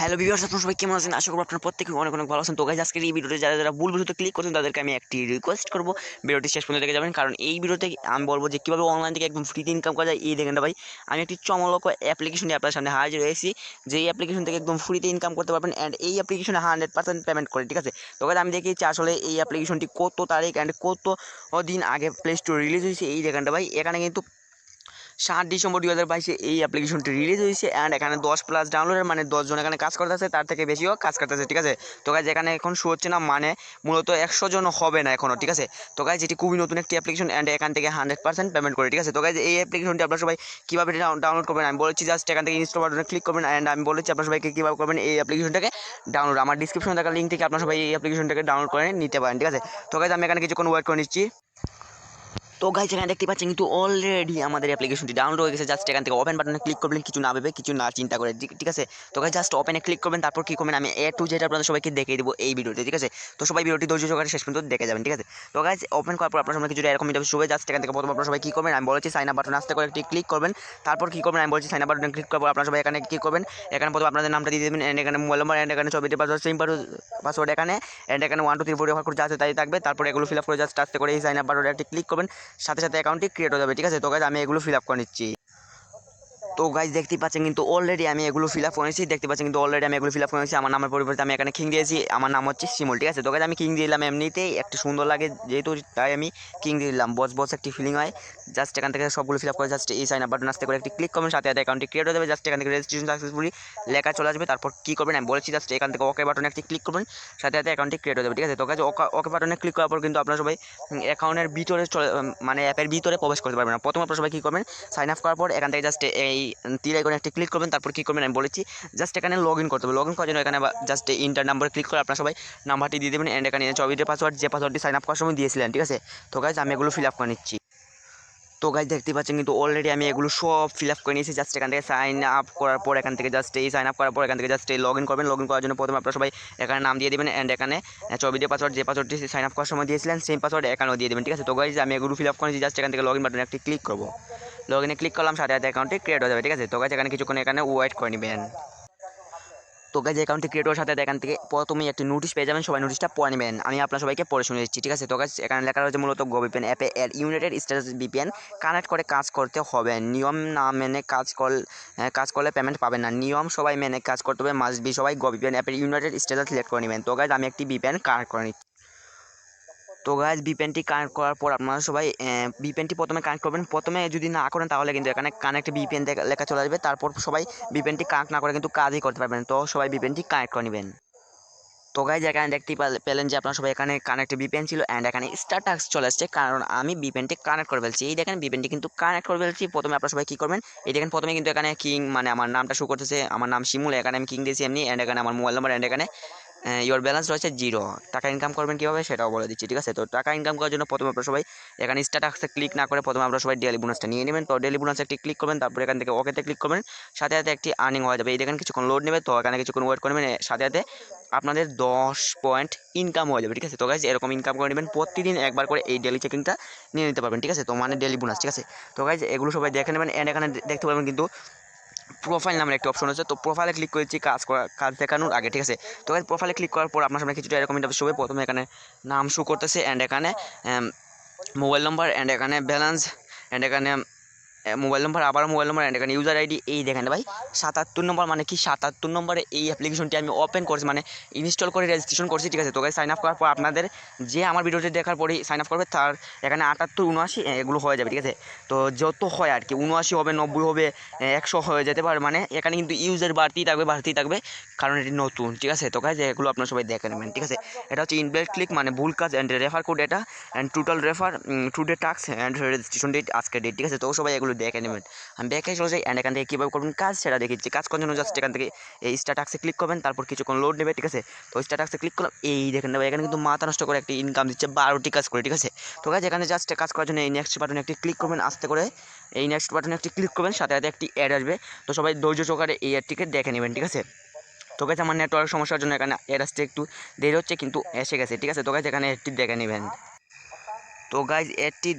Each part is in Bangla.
হ্যালো ভিউয়ার্স, আপনারা সবাই কেমন আছেন? আশা করব আপনারা প্রত্যেকেই অনেক অনেক ভালো আছেন। তো গাইস, আজকের এই ভিডিওতে যারা ভুল ভিডিওতে ক্লিক করছেন তাদেরকে আমি একটি রিকোয়েস্ট করব, ভিডিওটি শেষ পর্যন্ত দেখে যাবেন। কারণ এই ভিডিওতে আমি বলবো যে কীভাবে অনলাইন থেকে একদম ফ্রিতে ইনকাম করা যায়। এই দেখেন না ভাই, আমি একটি চমৎকার অ্যাপ্লিকেশন নিয়ে আপনার সামনে হাজির হয়েছি, যে এই অ্যাপ্লিকেশন থেকে একদম ফ্রিতে ইনকাম করতে পারবেন অ্যান্ড এই অ্যাপ্লিকেশনে 100% পেমেন্ট করে, ঠিক আছে? তো গাইস, আমি দেখিয়েছি আসলে এই অ্যাপ্লিকেশনটি কত তারিখ অ্যান্ড কত দিন আগে প্লে স্টোর রিলিজ হয়েছে। এই দেখেনটা ভাই, এখানে কিন্তু 7 ডিসেম্বর 2022 এই অ্যাপ্লিকেশনটি রিলিজ হয়েছে অ্যান্ড এখানে 10+ ডাউনলোডের মানে 10 জন এখানে কাজ করতেছে, তার থেকে বেশিও কাজ করতেছে, ঠিক আছে? তো গাইজ, এখানে এখন শো হচ্ছে না, মানে মূলত 100 জন হবে না এখনও, ঠিক আছে? তো গাইজ, এটি খুবই নতুন একটি অ্যাপ্লিকেশন অ্যান্ড এখান থেকে 100% পেমেন্ট করে, ঠিক আছে? তো গাইজ, এই অ্যাপ্লিকেশনটি আপনারা সবাই কীভাবে ডাউনলোড করবেন আমি বলেছি, জাস্ট এখান থেকে ইনস্টল বাটনে ক্লিক করবেন অ্যান্ড আমি বলেছি আপনারা সবাইকে কীভাবে করবেন এই অ্যাপ্লিকেশনটাকে ডাউনলোড। আমার ডিসক্রিপশনে থাকা লিঙ্ক থেকে আপনারা সবাই এই অ্যাপ্লিকেশনটাকে ডাউনলোড করে নিতে পারেন, ঠিক আছে? তো গাইজ, আমি এখানে কিছুক্ষণ ওয়েট করে নিচ্ছি। তো গাইজ, এখানে দেখতে পাচ্ছেন কিন্তু অলরেডি আমাদের অ্যাপ্লিকেশনটি ডাউনলোড হয়ে গেছে। জাস্ট এখান থেকে ওপেন বাটনে ক্লিক করবেন, কিছু না ভেবে, কিছু না চিন্তা করে, ঠিক আছে? তো গাইজ, জাস্ট ওপেনে ক্লিক করবেন, তারপর কী করবেন আমি A to Z আপনাদের সবাইকে দেখিয়ে দেবো এই ভিডিওতে, ঠিক আছে? তো সবাই ভিডিওটি ধৈর্য সহকারে শেষ পর্যন্ত দেখে যাবেন, ঠিক আছে? তো গাইজ, ওপেন করার পর আপনার সামনে কিছুটা এরকম ইন্টারফেস হবে। জাস্ট এখান থেকে প্রথম আপনারা সবাই কী করবেন আমি বলেছি সাইন আপ বাটন আসতে করে একটি ক্লিক করবেন। তারপর কী করবেন আমি বলছি সাইন আপ বাটনে ক্লিক করার পর আপনারা সবাই এখানে কী করবেন, এখানে প্রথমে আপনাদের নামটা দিয়ে দেবেন অ্যান্ড এখানে মোবাইল নাম্বার অ্যান্ড এখানে ছবিতে পাসওয়ার্ড, সেম পাসওয়ার্ড এখানে অ্যান্ড এখানে 1 2 3 4 ব্যবহার করে যা আছে তাই থাকবে। তারপর এগুলো ফিল আপ করে জাস্ট আসতে করে এই সাইন আপ বাটনে একটি ক্লিক করবেন, সাথে সাথে অ্যাকাউন্টটি ক্রিয়েট হয়ে যাবে, ঠিক আছে? তো গাইজ, আমি এগুলো ফিল আপ করে নিচ্ছি। তো গাইজ, দেখতেই পাচ্ছেন কিন্তু অলরেডি আমি এগুলো ফিল আপ করেছি, দেখতে পাচ্ছেন কিন্তু অলরেডি আমি এগুলো ফিল আপ করেছি। আমার নামের পরিবর্তে আমি এখানে কিং দিয়েছি, আমার নাম হচ্ছে শিমুল, ঠিক আছে? তো গাইজ, আমি কিং দিলাম, এমনিতেই একটু সুন্দর লাগে যেহেতু, তাই আমি কিং দিলাম, বস বস একটি ফিলিং হয়। জাস্ট এখান থেকে সবগুলো ফিল আপ করে জাস্ট এই সাইন আপ বাটন আসতে করে একটি ক্লিক করবেন, সাথে সাথে অ্যাকাউন্টটি ক্রিয়েট হয়ে যাবে। জাস্ট এখান থেকে রেজিস্ট্রেশন সাকসেসফুলি লেখা চলে আসবে। তারপর কী করবেন আমি বলেছি, জাস্ট এখান থেকে ওকে বাটনে একটি ক্লিক করবেন, সাথে সাথে অ্যাকাউন্টটি ক্রিয়েট হয়ে যাবে, ঠিক আছে? তো গাইজ, ওকে বাটনে ক্লিক করার পর কিন্তু আপনারা সবাই অ্যাকাউন্টের ভিতরে মানে অ্যাপের ভিতরে প্রবেশ করতে পারবেন না। প্রথমে আপনারা সবাই কী করবেন, সাইন আপ করার পর এখান থেকে জাস্ট এই তীর আইকনে একটি ক্লিক করবেন, তারপর কী করবেন আমি বলেছি, জাস্ট এখানে লগ ইন করতে হবে। লগ ইন করার জন্য এখানে জাস্ট ইন্টার নাম্বারে ক্লিক করে আপনারা সবাই নাম্বারটি দিয়ে দেবেন অ্যান্ড এখানে ছবিতে পাসওয়ার্ড, যে পাসওয়ার্ডটি সাইন আপ করার সময় দিয়েছিলেন, ঠিক আছে? তো গাইজ, আমি এগুলো ফিল আপ করে নিচ্ছি। তো গাইজ, দেখতে পাচ্ছেন কিন্তু অলরেডি আমি এগুলো সব ফিল আপ করে নিয়েছি। জাস্ট এখান থেকে সাইন আপ করার পর এখান থেকে জাস্ট এই সাইন আপ করার পর এখান থেকে জাস্ট এই লগ ইন করবেন। লগ ইন করার জন্য প্রথমে আপনারা সবাই এখানে নাম দিয়ে দেবেন অ্যান্ড এখানে ছবি দিয়ে পাসওয়ার্ড, যে পাসওয়ার্ডটি সাইন আপ করার সময় দিয়েছিলেন সেম পাসওয়ার্ড এখানেও দিয়ে দেবেন, ঠিক আছে? তো গাইজ, আমি এগুলো ফিল আপ করেছি। জাস্ট এখান থেকে লগ ইন বাটনে একটি ক্লিক করবো, লগ ইনে ক্লিক করলাম, সাথে সাথে অ্যাকাউন্টটি ক্রিয়েট হয়ে যাবে, ঠিক আছে? তো গাইজ, এখানে কিছুক্ষণ এখানে ওয়েট করে নেবেন। তো গাইজ, অ্যাকাউন্টটি ক্রিয়েট হওয়ার সাথে এখান থেকে প্রথমেই একটি নোটিশ পেয়ে যাবেন, সবাই নোটিশটা পড়ে নেবেন। আমি আপনার সবাইকে পড়ে শুনে দিচ্ছি, ঠিক আছে? তো গাইজ, এখানে লেখা রয়েছে মূলত গো ভিপিএন অ্যাপে এর ইউনাইটেড স্টেটস ভিপিএন কানেক্ট করে কাজ করতে হবে, নিয়ম না মেনে কাজ করলে পেমেন্ট পাবেন না, নিয়ম সবাই মেনে কাজ করতে হবে, মাস্ট বি সবাই গো ভিপিএন অ্যাপের ইউনাইটেড স্টেটাস সিলেক্ট করে নেবেন। তো গাইজ, আমি একটি ভিপিএন কানেক্ট করে নিচ্ছি। তো গাইজ, ভিপিএনটি কানেক্ট করার পর আপনারা সবাই ভিপিএনটি প্রথমে কানেক্ট করবেন। প্রথমে যদি না করেন তাহলে কিন্তু এখানে কানেক্ট ভিপিএন লেখা চলে আসবে। তারপর সবাই ভিপিএনটি কানেক্ট না করে কিন্তু কাজই করতে পারবেন। তো সবাই ভিপিএনটি কানেক্ট করে নেবেন। তো গাইজ, এখানে দেখতেই পেলেন যে আপনারা সবাই এখানে কানেক্ট ভিপিএন ছিল অ্যান্ড এখানে স্টার টাস্ক চলে আসছে, কারণ আমি ভিপিএনটি কানেক্ট করে ফেলছি। এই দেখেন, ভিপিএনটি কিন্তু কানেক্ট করে ফেলছি। প্রথমে আপনারা সবাই কী করবেন, এই দেখেন প্রথমে কিন্তু এখানে কিং মানে আমার নামটা শো করতেছে, আমার নাম শিমুল, এখানে আমি কিং দিয়েছি এমনি অ্যান্ড এখানে আমার মোবাইল নাম্বার অ্যান্ড এখানে ইওর ব্যালেন্স রয়েছে 0। টাকা ইনকাম করবেন কীভাবে সেটাও বলে দিচ্ছি, ঠিক আছে? তো টাকা ইনকাম করার জন্য প্রথমে আপনারা সবাই এখানে স্টার টাস্কে ক্লিক না করে প্রথমে আপনারা সবাই ডেলি বোনাসটা নিয়ে নেবেন। তো ডেলি বোনাসে একটি ক্লিক করবেন, তারপর এখান থেকে ওকেতে ক্লিক করবেন, সাথে সাথে একটি আর্নিং হয়ে যাবে। এই দেখেন কিছুক্ষণ লোড নেবে, তো এখানে কিছুক্ষণ ওয়েট করবেন, সাথে সাথে আপনাদের 10 পয়েন্ট ইনকাম হয়ে যাবে, ঠিক আছে? তো গাইজ, এরকম ইনকাম করে নেবেন, প্রতিদিন একবার করে এই ডেলি চেকিংটা নিয়ে নিতে পারবেন, ঠিক আছে? তো মানে ডেলি বোনাস, ঠিক আছে? তো গাইজ, এগুলো সবাই দেখে নেবেন অ্যান্ড এখানে দেখতে পাবেন কিন্তু প্রোফাইল নামের একটি অপশন আছে। তো প্রোফাইলে ক্লিক করেছি কাজ দেখানোর আগে, ঠিক আছে? তো গাইজ, প্রোফাইলে ক্লিক করার পর আপনার সামনে কিছুটা এরকম ইন্টারফেস হবে। প্রথমে এখানে নাম শো করতেছে অ্যান্ড এখানে মোবাইল নম্বর অ্যান্ড এখানে ব্যালেন্স অ্যান্ড এখানে মোবাইল নম্বর, আবার মোবাইল নম্বর অ্যান্ড এখানে ইউজার আইডি। এই দেখেন ভাই, 77 নম্বর, মানে কি 77 নম্বরে এই অ্যাপ্লিকেশনটি আমি ওপেন করছি, মানে ইনস্টল করে রেজিস্ট্রেশন করছি, ঠিক আছে? তো গাইজ, সাইন আপ করার পর আপনাদের যে আমার ভিডিওটি দেখার পরেই সাইন আপ করবে তার এখানে 78 79 এগুলো হয়ে যাবে, ঠিক আছে? তো যত হয় আর কি, 79 হবে, 90 হবে, 100 হয়ে যেতে পারে, মানে এখানে কিন্তু ইউজার বাড়তেই থাকবে, কারণ এটি নতুন, ঠিক আছে? তো গাইজ, এগুলো আপনারা সবাই দেখে নেবেন, ঠিক আছে? এটা হচ্ছে ইনভ্যালিড ক্লিক মানে ভুল কাজ অ্যান্ড রেফার কোড এটা and total refer today task and registration date আজকের ডেট, ঠিক আছে? তো সবাই এগুলো দেখে নেবেন। আমি ব্যাকে চলে যাই অ্যান্ড এখান থেকে কীভাবে করবেন কাজ সেটা দেখিয়েছি। কাজ করার জন্য জাস্ট এখান থেকে এই স্টার টাস্কে ক্লিক করবেন, তারপর কিছুক্ষণ লোড নেবে, ঠিক আছে? তো স্টার টাস্কে ক্লিক করলাম, এই দেখেন নেবে এখানে কিন্তু মাথা নষ্ট করে একটি ইনকাম দিচ্ছে 12টি কাজ করে, ঠিক আছে? তো গাইজ, এখানে জাস্ট কাজ করার জন্য এই নেক্সট বাটনে একটি ক্লিক করবেন, আস্তে করে এই নেক্সট বাটনে একটি ক্লিক করবেন, সাথে সাথে একটি অ্যাড আসবে। তো সবাই ধৈর্য সহকারে এই অ্যাডটিকে দেখে নেবেন, ঠিক আছে? তো গাইজ, আমার নেটওয়ার্ক সমস্যার জন্য এখানে অ্যাড আসতে একটু দেরি হচ্ছে, কিন্তু এসে গেছে, ঠিক আছে? তো গাইজ, এখানে অ্যাডটি দেখে নেবেন। তো গাইজ এটি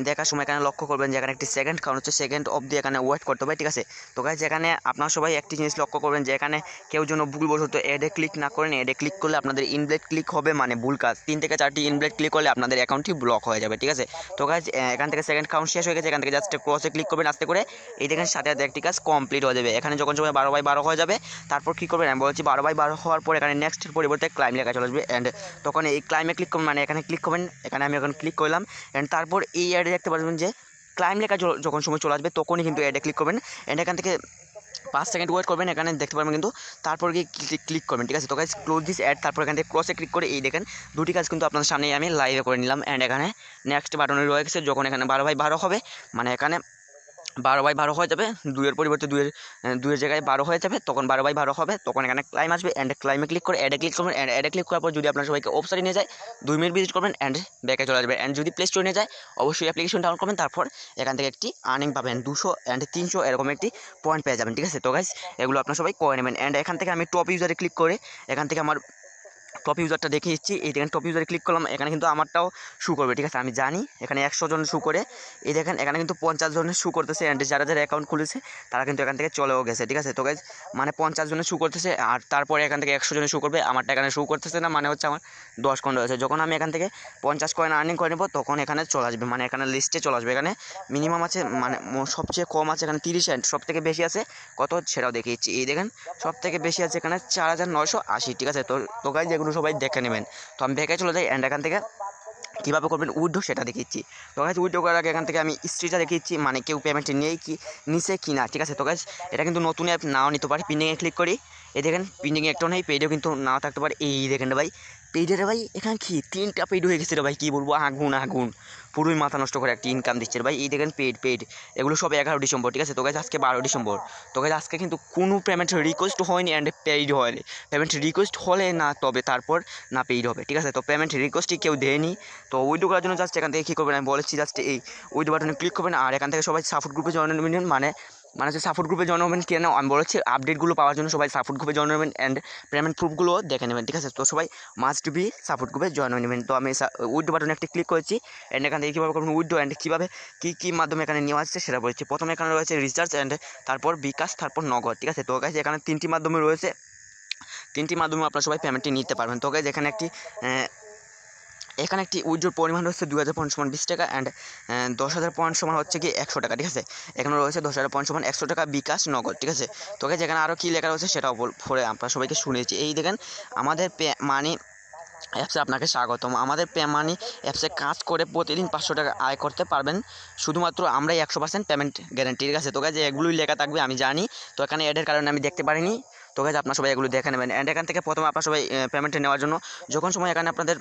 দেখার সময় এখানে লক্ষ্য করবেন যে এখানে একটি সেকেন্ড কারণ হচ্ছে সেকেন্ড অবধি এখানে ওয়েট করতে হবে, ঠিক আছে। তো গাইজ এখানে আপনারা সবাই একটি জিনিস লক্ষ্য করবেন যে এখানে কেউ যেন ভুলবশত অ্যাডে ক্লিক না করেন। অ্যাডে ক্লিক করলে আপনাদের ইনভ্যালিড ক্লিক হবে, মানে ভুল কাজ। 3 থেকে 4টি ইনভ্যালিড ক্লিক করলে আপনাদের অ্যাকাউন্টটি ব্লক হয়ে যাবে, ঠিক আছে। তো গাইজ এখান থেকে সেকেন্ড কাউন্ট শেষ হয়ে গেছে, এখান থেকে জাস্ট ক্রসে ক্লিক করবেন আস্তে করে, এই দেখেন সাথে সাথে একটি কাজ কমপ্লিট হয়ে যাবে। এখানে যখন সময় 12/12 হয়ে যাবে তারপর কী করবেন আমি বলছি 12/12 হওয়ার পর এখানে নেক্সটের পরিবর্তে ক্লাইম লেখা চলে আসবে। অ্যান্ড তখন এই ক্লাইমে ক্লিক করবেন, মানে এখানে ক্লিক করবেন, এখানে আমি এখন ক্লিক করলাম। অ্যান্ড তারপর এই অ্যাডে দেখতে পারবেন যে ক্লাইম লেখা যখন সময় চলে আসবে তখনই কিন্তু অ্যাডে ক্লিক করবেন। অ্যান্ড এখান থেকে 5 সেকেন্ড ওয়েট করবেন, এখানে দেখতে পারবেন কিন্তু তারপর গিয়ে ক্লিক করবেন, ঠিক আছে। তো গাইস ক্লোজ দিস অ্যাড, তারপর এখান থেকে ক্রসে ক্লিক করে এই দেখেন দুটি কাজ কিন্তু আপনাদের সামনেই আমি লাইভে করে নিলাম। অ্যান্ড এখানে নেক্সট বাটনে রয়েছে, যখন এখানে 12/12 হবে, মানে এখানে 12/12 হয়ে যাবে, 2-এর পরিবর্তে 2-এর জায়গায় 12 হয়ে যাবে, তখন 12/12 হবে, তখন এখানে ক্লাইম আসবে। অ্যান্ড ক্লাইমে ক্লিক করে অ্যাডে ক্লিক করবেন। অ্যাডে ক্লিক করার পর যদি আপনার সবাইকে ওয়েবসাইটে নিয়ে যায় 2 মিনিট ভিজিট করবেন অ্যান্ড ব্যাকে চলে আসবে। অ্যান্ড যদি প্লে স্টোরে নিয়ে যায় অবশ্যই অ্যাপ্লিকেশন ডাউনলোড করবেন, তারপর এখান থেকে একটি আর্নিং পাবেন 200 অ্যান্ড 300 এরকম একটি পয়েন্ট পেয়ে যাবেন, ঠিক আছে। তো গাইস এগুলো আপনার সবাই করে নেবেন। অ্যান্ড এখান থেকে আমি টপ ইউজারে ক্লিক করে এখান থেকে আমার টপ ইউজারটা দেখে দিচ্ছি। এই দেখেন টপ ইউজারে ক্লিক করলাম, এখানে কিন্তু আমারটাও শু করবে, ঠিক আছে। আমি জানি এখানে 100 জন শু করে, এই দেখেন এখানে কিন্তু 50 জনের শু করতেছে। অ্যান্ড যারা যারা অ্যাকাউন্ট খুলেছে তারা কিন্তু এখান থেকে চলেও গেছে, ঠিক আছে। তো গাইজ মানে 50 জনের শু করতেছে, আর তারপরে এখান থেকে 100 জনের শু করবে। আমারটা এখানে শু করতেছে না, মানে হচ্ছে আমার 10 কয়েন রয়েছে। যখন আমি এখান থেকে 50 কয়েন আর্নিং করে নেবো তখন এখানে চলে আসবে, মানে এখানে লিস্টে চলে আসবে। এখানে মিনিমাম আছে, মানে সবচেয়ে কম আছে এখানে 30 অ্যান্ড সব থেকে বেশি আছে কত সেটাও দেখিয়ে দিচ্ছি। এই দেখেন সব থেকে বেশি আছে এখানে 4980, ঠিক আছে। তো গাইজ এগুলো সবাই দেখে নেবেন। তো আমি ব্যাকে চলে যাই। অ্যান্ড এখান থেকে কীভাবে করবেন উইথড্র সেটা দেখিয়েছি। তো গাইজ উইথড্র করার আগে এখান থেকে আমি হিস্ট্রিটা দেখিয়েছি, মানে কেউ পেমেন্ট নিয়েই কি নিছে কি না, ঠিক আছে। তো গাইজ এটা কিন্তু নতুন অ্যাপ নাও নিতে পারে। পিন্ডিংয়ে ক্লিক করি, এই দেখেন পিন্ডিংয়ে একটাও নেই, পেইডেও কিন্তু নাও থাকতে পারে। এই দেখেন ভাই পেইডের ভাই এখানে কি 3টা পেইড হয়ে গেছে রে ভাই, কী বলবো, আগুন আগুন, পুরোই মাথা নষ্ট করে একটা ইনকাম দিচ্ছে ভাই। এই দেখেন পেইড এগুলো সব 11 ডিসেম্বর, ঠিক আছে। তো গাইজ আজকে 12 ডিসেম্বর। তো গাইজ আজকে কিন্তু কোনো পেমেন্ট রিকোয়েস্ট হয়নি অ্যান্ড পেইড হয়নি। পেমেন্ট রিকোয়েস্ট হলে না তবে তারপর না পেইড হবে, ঠিক আছে। তো পেমেন্ট রিকোয়েস্টই কেউ দেয়নি। তো উইথড্র করার জন্য জাস্ট এখান থেকে কী করবেন আমি বলেছি, জাস্ট এই উইথড্র বাটনে ক্লিক করবেন। আর এখান থেকে সবাই সাপোর্ট গ্রুপে জয়েন নেবেন, মানে হচ্ছে সাপোর্ট গ্রুপে জয়েন হবেন কেন আমি বলেছি, আপডেটগুলো পাওয়ার জন্য সবাই সাপোর্ট গ্রুপে জয়েন নেবেন অ্যান্ড পেমেন্ট প্রুফগুলো দেখে নেবেন, ঠিক আছে। তো সবাই মাস্ট বি সাপোর্ট গ্রুপে জয়েন হয়ে নেবেন। তো আমি উইথড্র বাটনে একটি ক্লিক করেছি। অ্যান্ড এখান থেকে কীভাবে করবেন উইথড্র অ্যান্ড কীভাবে কী মাধ্যমে এখানে নেওয়া আসছে সেটা বলেছি। প্রথমে এখানে রয়েছে রিচার্জ অ্যান্ড তারপর বিকাশ, তারপর নগদ, ঠিক আছে। তো গাইজ এখানে 3টি মাধ্যমে রয়েছে, 3টি মাধ্যমে আপনারা সবাই পেমেন্টটি নিতে পারবেন। তো গাইজ এখানে একটি উইথড্রোর পরিমাণ হচ্ছে 2000 পয়েন্ট সমান 20 টাকা অ্যান্ড 10,000 পয়েন্ট সমান হচ্ছে কি 100 টাকা, ঠিক আছে। এখানে রয়েছে 10,000 পয়েন্ট সমান 100 টাকা বিকাশ নগদ, ঠিক আছে। তো গাইজ এখানে আরও কী লেখা রয়েছে সেটাও পরে আপনারা সবাইকে শুনেছি। এই দেখেন আমাদের মানি অ্যাপসে আপনাকে স্বাগতম। আমাদের পে মানি অ্যাপসে কাজ করে প্রতিদিন 500 টাকা আয় করতে পারবেন, শুধুমাত্র আমরাই 100% পেমেন্ট গ্যারান্টি, ঠিক আছে। তো গাইজ এগুলোই লেখা থাকবে আমি জানি, তো এখানে অ্যাডের কারণে আমি দেখতে পারিনি। তো গাইজ আপনারা সবাই এগুলো দেখে নেবেন। অ্যান্ড এখান থেকে প্রথমে আপনারা সবাই পেমেন্টে নেওয়ার জন্য যখন সময় এখানে আপনাদের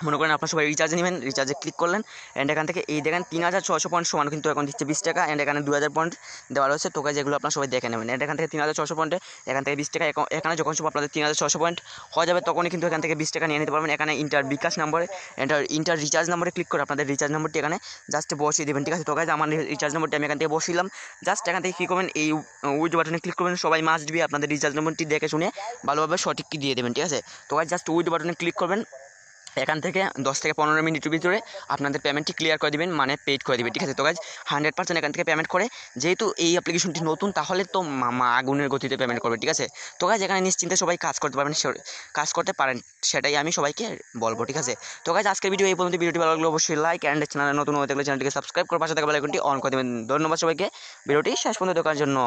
মনে করেন আপনার সবাই রিচার্জে নেবেন, রিচার্জে ক্লিক করলেন। অ্যান্ড এখান থেকে এই দেখেন 3600 পয়েন্ট সমান কিন্তু এখন দিচ্ছে 20 টাকা। অ্যান্ড এখানে 2000 পয়েন্ট দেওয়া রয়েছে। তো গাইজ যেগুলো আপনার সবাই দেখে নেবেন। অ্যান্ড এখান থেকে 3600 পয়েন্টে এখান থেকে 20 টাকা, এখানে যখন সব আপনাদের 3600 পয়েন্ট হয়ে যাবে তখনই কিন্তু এখান থেকে 20 টাকা নিয়ে নিতে পারবেন। এখানে ইন্টার বিকাশ নম্বরে ইন্টার রিচার্জ নম্বরে ক্লিক করে আপনাদের রিচার্জ নম্বরটি এখানে জাস্ট বসিয়ে দেবেন, ঠিক আছে। তো গাইজ আমার রিচার্জ নম্বরটি আমি এখান থেকে বসিলাম। জাস্ট এখান থেকে কী করবেন এই উইথড্র বাটনে ক্লিক করবেন। সবাই মাস্ট বি আপনাদের রিচার্জ নম্বরটি দেখে শুনে ভালোভাবে সঠিক কি দিয়ে দেবেন, ঠিক আছে। তো গাইজ জাস্ট উইথড্র বাটনে ক্লিক করবেন। এখান থেকে 10 থেকে 15 মিনিটের ভিতরে আপনাদের পেমেন্টটি ক্লিয়ার করে দেবেন, মানে পেইড করে দেবেন, ঠিক আছে। তো গাইজ 100% এখান থেকে পেমেন্ট করে, যেহেতু এই অ্যাপ্লিকেশনটি নতুন তাহলে তো আগুনের গতিতে পেমেন্ট করবে, ঠিক আছে। তো গাইজ এখানে নিশ্চিন্তে সবাই কাজ করতে পারবেন, কাজ করতে পারেন, সেটাই আমি সবাইকে বলবো, ঠিক আছে। তো গাইজ আজকের ভিডিও এই পর্যন্ত। ভিডিওটি ভালো লাগলে অবশ্যই লাইক অ্যান্ড চ্যানেলে নতুন হয়ে থাকলে চ্যানেলটিকে সাবস্ক্রাইব করে পাশে থাকা বেল আইকনটি অন করে দেবেন। ধন্যবাদ সবাইকে ভিডিওটি শেষ পর্যন্ত দেখার জন্য।